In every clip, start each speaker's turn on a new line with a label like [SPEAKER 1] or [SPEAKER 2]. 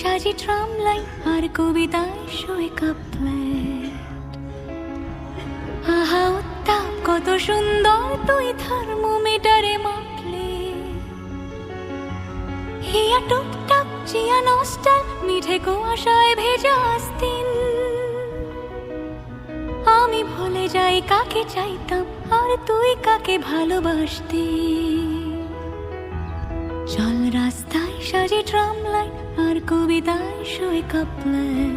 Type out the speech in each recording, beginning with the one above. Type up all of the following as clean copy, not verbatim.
[SPEAKER 1] সাজি tram line আর কবিতায় শোয়ে couplet. আহা উত্তাপ কত সুন্দর তুই থার্মোমিটারে মাপলে। হিয়া টুপটাপ চিয়া নস্টাল মিঠে কুয়াশায় ভেজা আস্তিন। আমি ভুলে যাই কাকে চাইতাম আর তুই কাকে ভালোবাসতি। চল রাস্তায় সাজে ট্রাম লাইন আর কবিতায় শোয়ে কাপলেট।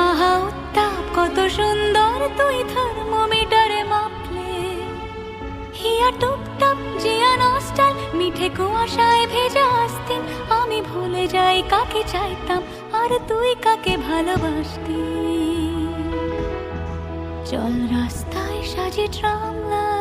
[SPEAKER 1] আহা উত্তাপ কত সুন্দর তুই থার্মোমিটারে মাপলে। হিয়া টুপটাপ জিয়া নস্টাল মিঠে কুয়াশায় ভেজা আস্তিন। আমি ভুলে যাই কাকে চাইতাম আর তুই কাকে ভালোবাসতি। চল রাস্তায় সাজে ট্রাম লাইন।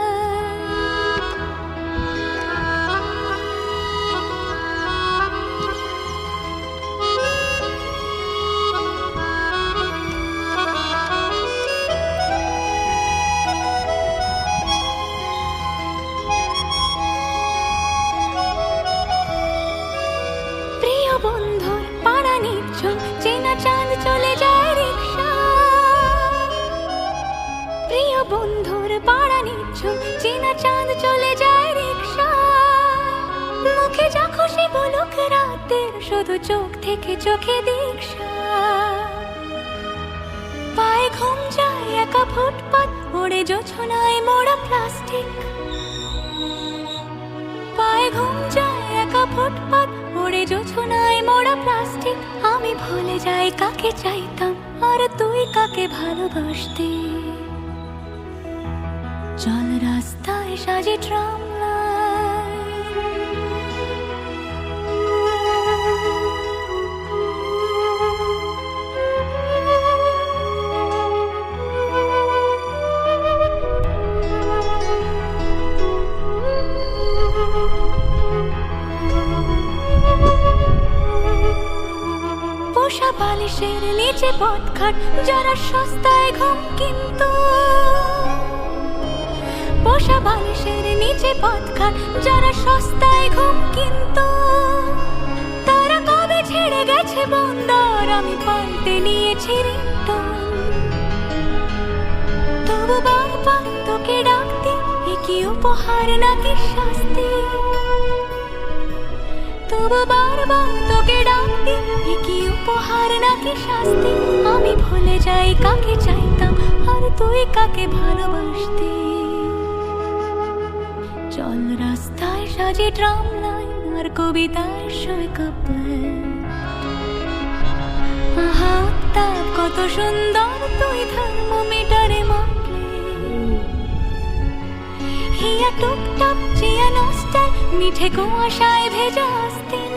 [SPEAKER 1] প্রিয় বন্ধুর পাড়া নিচ্ছন চেনা চাঁদ চলে যায় রিক্সা। প্রিয় বন্ধুর পাড়া নিচ্ছন চেনা চাঁদ চলে যায় রিক্সা। মুখে যা খুশি বলুক রাতের শুধু চোখ থেকে চোখে দীক্ষা। পায়ে ঘুম যায় একা ফুটপাত ওড়ে জোছনায় মোড়া প্লাস্টিক। পায়ে ঘুম যায় একা ফুটপাত ওড়ে জোছনায় মোড়া প্লাস্টিক। আমি ভুলে যাই কাকে চাইতাম আর তুই কাকে ভালোবাসতি। চল রাস্তায় সাজে ট্রাম লাইন। পোষা বালিশের নিচে পথঘাট যারা সস্তায় ঘুম কিন্তু। পোষা বালিশের নিচে পথঘাট যারা সস্তায় ঘুম কিন্তু। তারা কবে ছেড়ে গেছে বন্দর আমি পাল্টে নিয়েছি রিংটোন। তবু বারবার তোকে ডাকতে এ কি উপহার নাকি শাস্তি। তবু বারবার তোকে ডাকতে এ কি উপহার নাকি শাস্তি। আমি ভুলে যাই কাকে চাইতাম আর তুই কাকে ভালোবাসতি। চল রাস্তায় সাজে ট্রাম লাইন আর কবিতায় শোয়ে কাপলেট। আহা উত্তাপ কত সুন্দর তুই থার্মোমিটারে মাপলে। হিয়া টুপটাপ চিয়া নস্টাল মিঠে কুয়াশায় ভেজা আস্তিন।